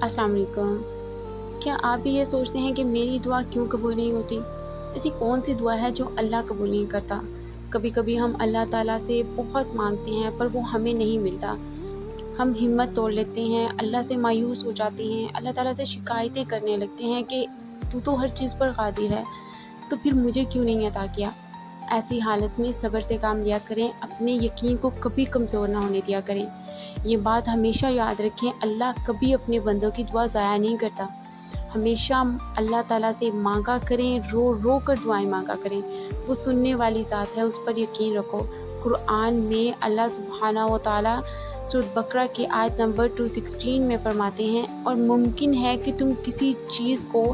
अस्सलाम वालेकुम। क्या आप भी ये सोचते हैं कि मेरी दुआ क्यों कबूल नहीं होती? ऐसी कौन सी दुआ है जो अल्लाह कबूल नहीं करता? कभी कभी हम अल्लाह ताला से बहुत मांगते हैं पर वो हमें नहीं मिलता। हम हिम्मत तोड़ लेते हैं, अल्लाह से मायूस हो जाते हैं, अल्लाह ताला से शिकायतें करने लगते हैं कि तू तो हर चीज़ पर कादिर है, तो फिर मुझे क्यों नहीं अता किया। ऐसी हालत में सब्र से काम लिया करें, अपने यकीन को कभी कमज़ोर ना होने दिया करें। ये बात हमेशा याद रखें, अल्लाह कभी अपने बंदों की दुआ ज़ाया नहीं करता। हमेशा अल्लाह ताला से मांगा करें, रो रो कर दुआएं मांगा करें। वो सुनने वाली ज़ात है, उस पर यकीन रखो। कुरान में अल्लाह सुब्हाना व तआला सूरह बकरा की आयत नंबर 216 में फरमाते हैं, और मुमकिन है कि तुम किसी चीज़ को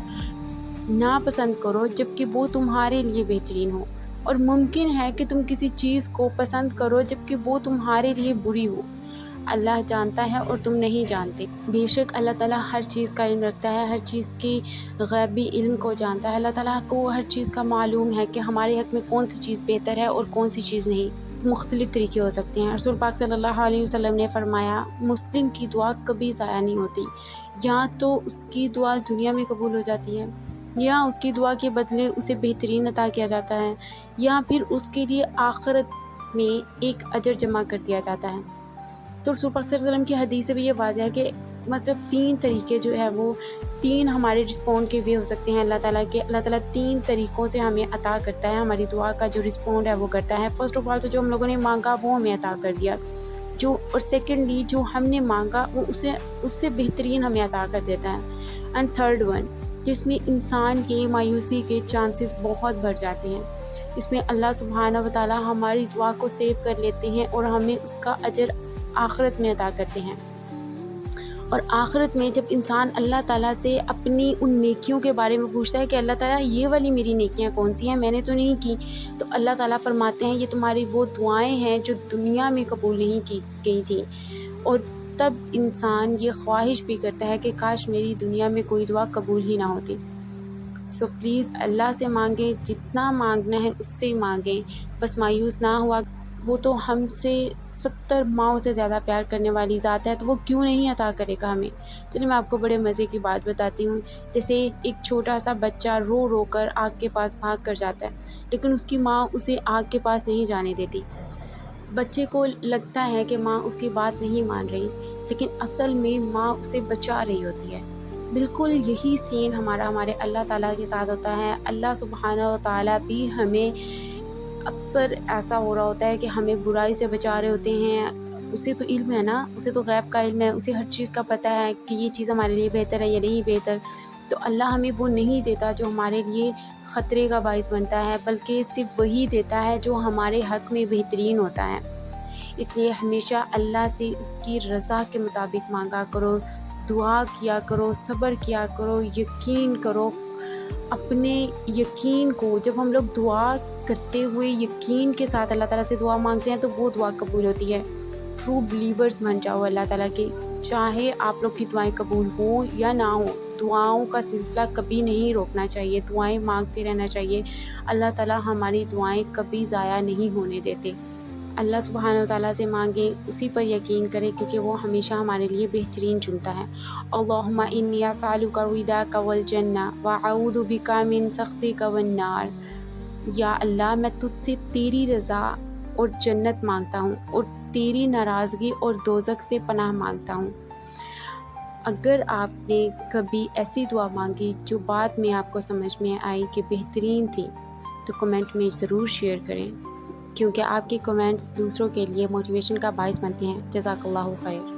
नापसंद करो जबकि वो तुम्हारे लिए बेहतरीन हो, और मुमकिन है कि तुम किसी चीज़ को पसंद करो जबकि वो तुम्हारे लिए बुरी हो। अल्लाह जानता है और तुम नहीं जानते। बेशक अल्लाह ताला हर चीज़ का इल्म रखता है, हर चीज़ की गैबी इल्म को जानता है। अल्लाह ताला को हर चीज़ का मालूम है कि हमारे हक़ में कौन सी चीज़ बेहतर है और कौन सी चीज़ नहीं। मुख्तलिफ़ तरीके हो सकते हैं। रसूल पाक सल्लल्लाहु अलैहि वसल्लम ने फरमाया, मुस्लिम की दुआ कभी ज़ाया नहीं होती। या तो उसकी दुआ दुनिया में कबूल हो जाती है, या उसकी दुआ के बदले उसे बेहतरीन अता किया जाता है, या फिर उसके लिए आखिरत में एक अजर जमा कर दिया जाता है। तो रसूल पाक सल्लल्लाहु अलैहि वसल्लम की हदीस से भी ये वाज़ह है कि मतलब 3 तरीके जो है वो 3 हमारे रिस्पॉन्ड के वे हो सकते हैं अल्लाह ताला के। अल्लाह ताला 3 तरीक़ों से हमें अता करता है, हमारी दुआ का जो रिस्पॉन्ड है वो करता है। फ़र्स्ट ऑफ़ ऑल तो जो हम लोगों ने मांगा वो हमें अता कर दिया, जो और सेकेंडली जो हमने मांगा वो उससे बेहतरीन हमें अता कर देता है। एंड थर्ड वन, जिसमें इंसान के मायूसी के चांसेस बहुत बढ़ जाते हैं। इसमें अल्लाह सुब्हाना व तआला हमारी दुआ को सेव कर लेते हैं और हमें उसका अजर आखिरत में अता करते हैं। और आखिरत में जब इंसान अल्लाह ताला से अपनी उन नेकियों के बारे में पूछता है कि अल्लाह ताला ये वाली मेरी नेकियां कौन सी हैं, मैंने तो नहीं की, तो अल्लाह ताला फरमाते हैं ये तुम्हारी वो दुआएं हैं जो दुनिया में कबूल नहीं की गई थी। और तब इंसान ये ख्वाहिश भी करता है कि काश मेरी दुनिया में कोई दुआ कबूल ही ना होती। सो प्लीज़ अल्लाह से मांगें, जितना मांगना है उससे ही मांगें, बस मायूस ना हुआ। वो तो हमसे 70 माओं से ज़्यादा प्यार करने वाली ज़ात है, तो वो क्यों नहीं अता करेगा हमें। चलिए मैं आपको बड़े मज़े की बात बताती हूँ। जैसे एक छोटा सा बच्चा रो रो कर आग के पास भाग कर जाता है, लेकिन उसकी माँ उसे आग के पास नहीं जाने देती। बच्चे को लगता है कि माँ उसकी बात नहीं मान रही, लेकिन असल में माँ उसे बचा रही होती है। बिल्कुल यही सीन हमारे अल्लाह ताला के साथ होता है। अल्लाह सुब्हाना व तआला भी हमें अक्सर ऐसा हो रहा होता है कि हमें बुराई से बचा रहे होते हैं। उसे तो इल्म है ना, उसे तो गैब का इल्म है, उसे हर चीज़ का पता है कि ये चीज़ हमारे लिए बेहतर है या नहीं बेहतर। तो अल्लाह हमें वो नहीं देता जो हमारे लिए ख़तरे का बाइस बनता है, बल्कि सिर्फ़ वही देता है जो हमारे हक़ में बेहतरीन होता है। इसलिए हमेशा अल्लाह से उसकी रज़ा के मुताबिक मांगा करो, दुआ किया करो, सब्र किया करो, यकीन करो। अपने यकीन को जब हम लोग दुआ करते हुए यकीन के साथ अल्लाह ताला से दुआ मांगते हैं तो वो दुआ कबूल होती है। ट्रू बिलीवर्स बन जाओ अल्लाह ताला के, चाहे आप लोग की दुआएं कबूल हो या ना हो। दुआओं का सिलसिला कभी नहीं रोकना चाहिए, दुआएं मांगते रहना चाहिए। अल्लाह ताला हमारी दुआएं कभी ज़ाया नहीं होने देते। अल्लाह सुब्हानहू व तआला से मांगें, उसी पर यकीन करें, क्योंकि वो हमेशा हमारे लिए बेहतरीन चुनता है। अल्लाहुम्मा इन्नी अस्अलुका रिदाका वल जन्ना व अऊदु बिका मिन सख्तिका वन नार। या अल्लाह, मैं तुझसे तेरी रज़ा और जन्नत मांगता हूँ और तेरी नाराज़गी और दोज़ख से पनाह मांगता हूँ। अगर आपने कभी ऐसी दुआ मांगी जो बाद में आपको समझ में आई कि बेहतरीन थी, तो कमेंट में ज़रूर शेयर करें, क्योंकि आपके कमेंट्स दूसरों के लिए मोटिवेशन का बाइस बनते हैं। जज़ाकल्लाहु खैर।